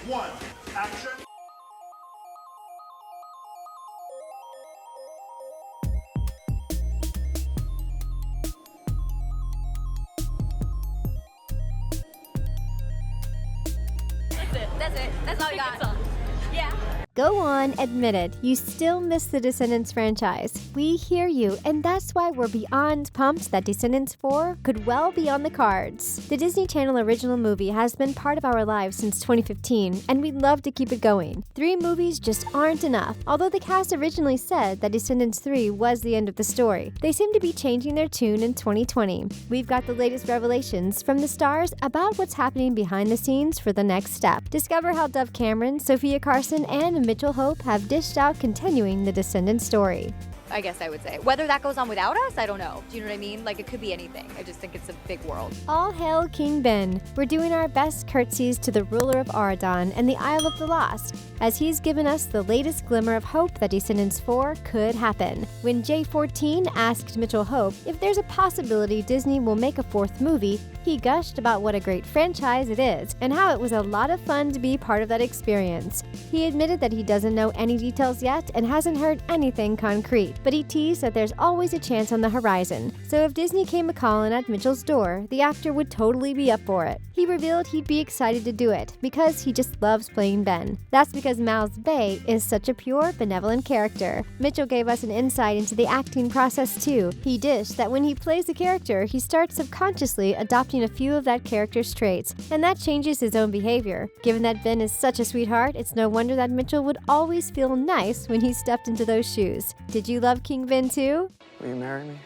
one, action. That's it. That's all we got. Yeah. Go on, admit it. You still miss the Descendants franchise. We hear you, and that's why we're beyond pumped that Descendants 4 could well be on the cards. The Disney Channel original movie has been part of our lives since 2015, and we'd love to keep it going. 3 movies just aren't enough. Although the cast originally said that Descendants 3 was the end of the story, they seem to be changing their tune in 2020. We've got the latest revelations from the stars about what's happening behind the scenes for the next step. Discover how Dove Cameron, Sophia Carson, and Mitchell Hope have dished out continuing the Descendants story. I guess I would say. Whether that goes on without us, I don't know. Do you know what I mean? Like, it could be anything. I just think it's a big world. All hail King Ben. We're doing our best curtsies to the ruler of Aradon and the Isle of the Lost, as he's given us the latest glimmer of hope that Descendants 4 could happen. When J14 asked Mitchell Hope if there's a possibility Disney will make a 4th movie, he gushed about what a great franchise it is and how it was a lot of fun to be part of that experience. He admitted that he doesn't know any details yet and hasn't heard anything concrete, but he teased that there's always a chance on the horizon. So if Disney came a-calling at Mitchell's door, the actor would totally be up for it. He revealed he'd be excited to do it because he just loves playing Ben. That's because Miles Bay is such a pure, benevolent character. Mitchell gave us an insight into the acting process too. He dished that when he plays the character, he starts subconsciously adopting a few of that character's traits, and that changes his own behavior. Given that Ben is such a sweetheart, it's no wonder that Mitchell would always feel nice when he stepped into those shoes. Did you love King Ben too? Will you marry me?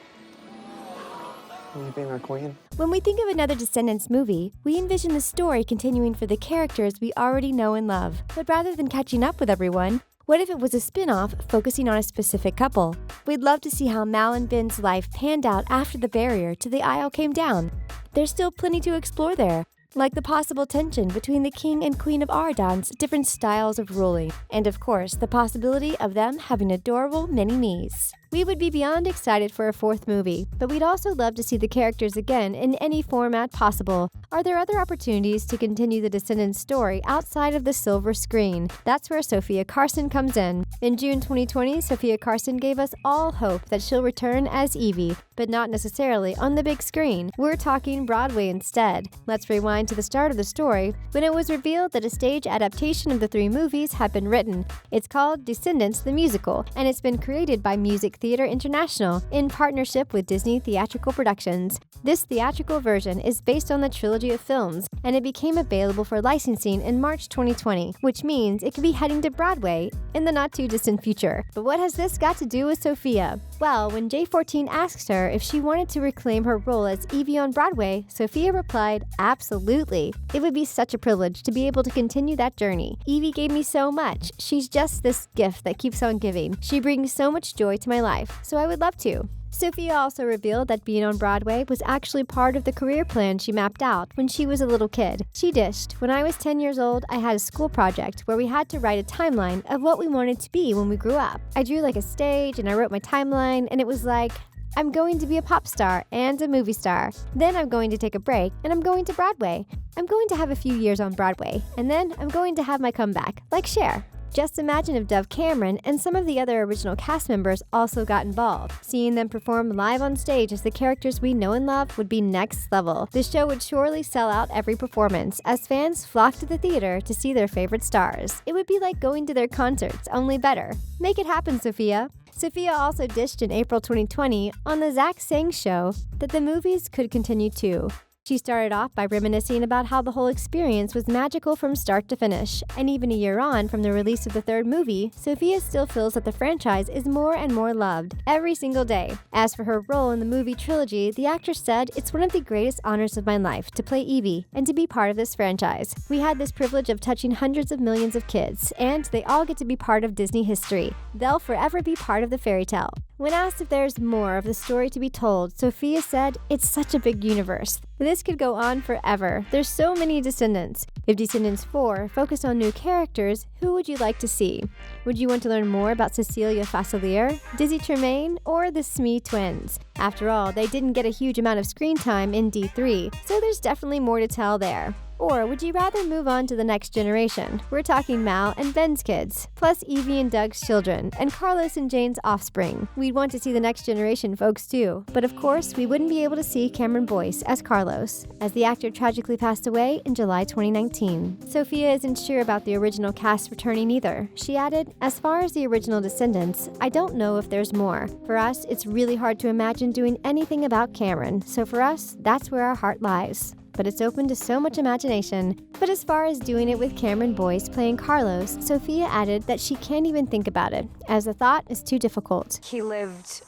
Will you be my queen? When we think of another Descendants movie, we envision the story continuing for the characters we already know and love. But rather than catching up with everyone, what if it was a spin-off focusing on a specific couple? We'd love to see how Mal and Ben's life panned out after the barrier to the Isle came down. There's still plenty to explore there, like the possible tension between the King and Queen of Aradon's different styles of ruling, and of course, the possibility of them having adorable mini-me's. We would be beyond excited for a 4th movie, but we'd also love to see the characters again in any format possible. Are there other opportunities to continue the Descendants story outside of the silver screen? That's where Sophia Carson comes in. In June 2020, Sophia Carson gave us all hope that she'll return as Evie, but not necessarily on the big screen. We're talking Broadway instead. Let's rewind to the start of the story, when it was revealed that a stage adaptation of the 3 movies had been written. It's called Descendants the Musical, and it's been created by Music Theater International in partnership with Disney Theatrical Productions. This theatrical version is based on the trilogy of films, and it became available for licensing in March 2020, which means it could be heading to Broadway in the not-too-distant future. But what has this got to do with Sophia? Well, when J14 asked her if she wanted to reclaim her role as Evie on Broadway, Sophia replied, absolutely. It would be such a privilege to be able to continue that journey. Evie gave me so much. She's just this gift that keeps on giving. She brings so much joy to my life, so I would love to. Sophia also revealed that being on Broadway was actually part of the career plan she mapped out when she was a little kid. She dished, when I was 10 years old, I had a school project where we had to write a timeline of what we wanted to be when we grew up. I drew like a stage and I wrote my timeline, and it was like, I'm going to be a pop star and a movie star. Then I'm going to take a break and I'm going to Broadway. I'm going to have a few years on Broadway, and then I'm going to have my comeback, like Cher. Just imagine if Dove Cameron and some of the other original cast members also got involved. Seeing them perform live on stage as the characters we know and love would be next level. The show would surely sell out every performance as fans flock to the theater to see their favorite stars. It would be like going to their concerts, only better. Make it happen, Sophia. Sophia also dished in April 2020 on The Zach Sang Show that the movies could continue too. She started off by reminiscing about how the whole experience was magical from start to finish, and even a year on from the release of the 3rd movie, Sophia still feels that the franchise is more and more loved every single day. As for her role in the movie trilogy, the actress said, "It's one of the greatest honors of my life to play Evie and to be part of this franchise. We had this privilege of touching hundreds of millions of kids, and they all get to be part of Disney history. They'll forever be part of the fairy tale." When asked if there's more of the story to be told, Sophia said, "It's such a big universe. This could go on forever. There's so many Descendants. If Descendants 4 focused on new characters, who would you like to see? Would you want to learn more about Cecilia Facilier, Dizzy Tremaine, or the Smee twins? After all, they didn't get a huge amount of screen time in D3, so there's definitely more to tell there." Or would you rather move on to the next generation? We're talking Mal and Ben's kids, plus Evie and Doug's children, and Carlos and Jane's offspring. We'd want to see the next generation folks too, but of course, we wouldn't be able to see Cameron Boyce as Carlos, as the actor tragically passed away in July 2019. Sophia isn't sure about the original cast returning either. She added, "As far as the original Descendants, I don't know if there's more. For us, it's really hard to imagine doing anything about Cameron, so for us, that's where our heart lies. But it's open to so much imagination." But as far as doing it with Cameron Boyce playing Carlos, Sophia added that she can't even think about it, as the thought is too difficult. He lived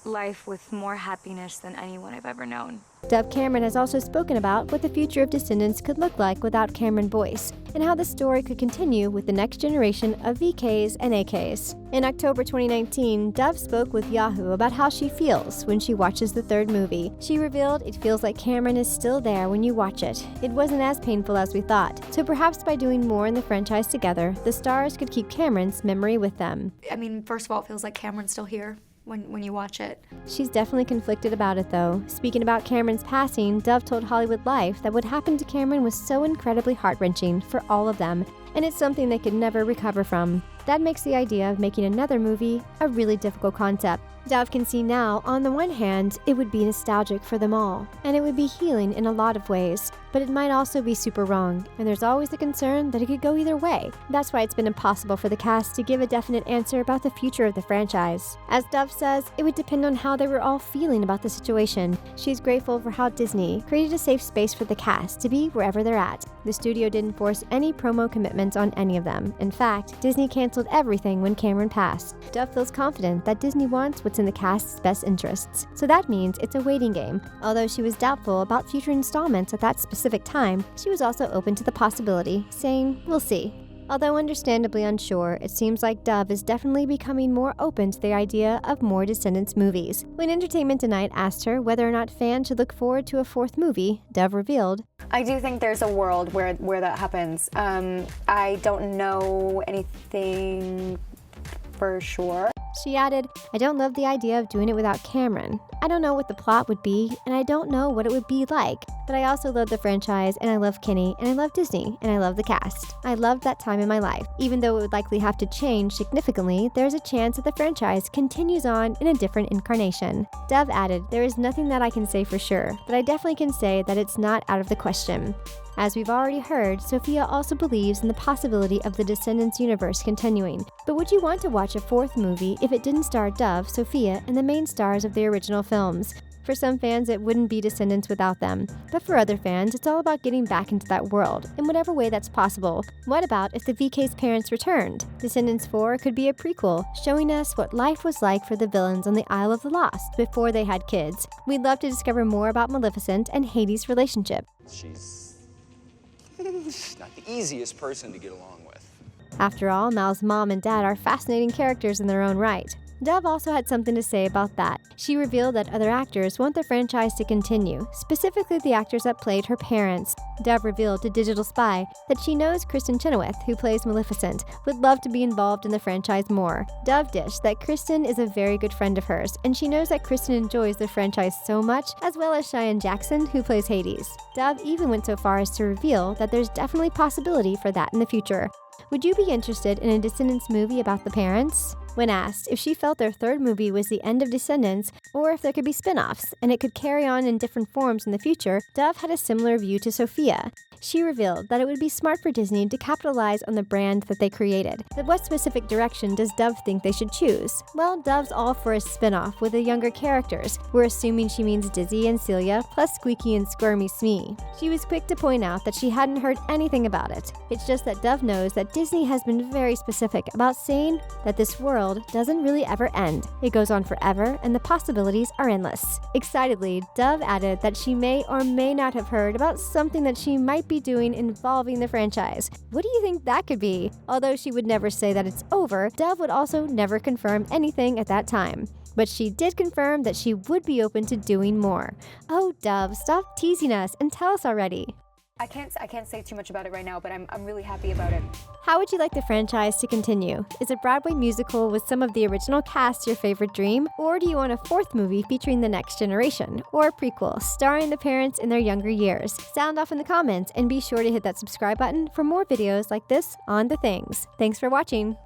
life with more happiness than anyone I've ever known. Dove Cameron has also spoken about what the future of Descendants could look like without Cameron Boyce, and how the story could continue with the next generation of VKs and AKs. In October 2019, Dove spoke with Yahoo about how she feels when she watches the third movie. She revealed it feels like Cameron is still there when you watch it. It wasn't as painful as we thought, so perhaps by doing more in the franchise together, the stars could keep Cameron's memory with them. I mean, first of all, it feels like Cameron's still here when you watch it. She's definitely conflicted about it though. Speaking about Cameron's passing, Dove told Hollywood Life that what happened to Cameron was so incredibly heart-wrenching for all of them, and it's something they could never recover from. That makes the idea of making another movie a really difficult concept. Dove can see now, on the one hand, it would be nostalgic for them all, and it would be healing in a lot of ways, but it might also be super wrong, and there's always the concern that it could go either way. That's why it's been impossible for the cast to give a definite answer about the future of the franchise. As Dove says, it would depend on how they were all feeling about the situation. She's grateful for how Disney created a safe space for the cast to be wherever they're at. The studio didn't force any promo commitments on any of them. In fact, Disney canceled everything when Cameron passed. Dove feels confident that Disney wants what's in the cast's best interests, so that means it's a waiting game. Although she was doubtful about future installments at that specific time, she was also open to the possibility, saying, "We'll see." Although understandably unsure, it seems like Dove is definitely becoming more open to the idea of more Descendants movies. When Entertainment Tonight asked her whether or not fans should look forward to a fourth movie, Dove revealed, I do think there's a world where that happens. I don't know anything for sure. She added, "I don't love the idea of doing it without Cameron. I don't know what the plot would be, and I don't know what it would be like. But I also love the franchise, and I love Kenny, and I love Disney, and I love the cast. I loved that time in my life. Even though it would likely have to change significantly, there's a chance that the franchise continues on in a different incarnation." Dove added, "There is nothing that I can say for sure, but I definitely can say that it's not out of the question." As we've already heard, Sophia also believes in the possibility of the Descendants universe continuing. But would you want to watch a fourth movie if it didn't star Dove, Sophia, and the main stars of the original films? For some fans, it wouldn't be Descendants without them. But for other fans, it's all about getting back into that world, in whatever way that's possible. What about if the VK's parents returned? Descendants 4 could be a prequel, showing us what life was like for the villains on the Isle of the Lost before they had kids. We'd love to discover more about Maleficent and Hades' relationship. She's not the easiest person to get along with. After all, Mal's mom and dad are fascinating characters in their own right. Dove also had something to say about that. She revealed that other actors want the franchise to continue, specifically the actors that played her parents. Dove revealed to Digital Spy that she knows Kristin Chenoweth, who plays Maleficent, would love to be involved in the franchise more. Dove dished that Kristin is a very good friend of hers, and she knows that Kristin enjoys the franchise so much, as well as Cheyenne Jackson, who plays Hades. Dove even went so far as to reveal that there's definitely possibility for that in the future. Would you be interested in a Descendants movie about the parents? When asked if she felt their third movie was the end of Descendants, or if there could be spin-offs and it could carry on in different forms in the future, Dove had a similar view to Sophia. She revealed that it would be smart for Disney to capitalize on the brand that they created. But what specific direction does Dove think they should choose? Well, Dove's all for a spin-off with the younger characters. We're assuming she means Dizzy and Celia, plus Squeaky and Squirmy Smee. She was quick to point out that she hadn't heard anything about it. It's just that Dove knows that Disney has been very specific about saying that this world doesn't really ever end. It goes on forever, and the possibilities are endless. Excitedly, Dove added that she may or may not have heard about something that she might be doing involving the franchise. What do you think that could be? Although she would never say that it's over, Dove would also never confirm anything at that time. But she did confirm that she would be open to doing more. Oh, Dove, stop teasing us and tell us already. I can't say too much about it right now, but I'm really happy about it. How would you like the franchise to continue? Is a Broadway musical with some of the original cast your favorite dream? Or do you want a fourth movie featuring the next generation? Or a prequel starring the parents in their younger years? Sound off in the comments and be sure to hit that subscribe button for more videos like this on The Things. Thanks for watching.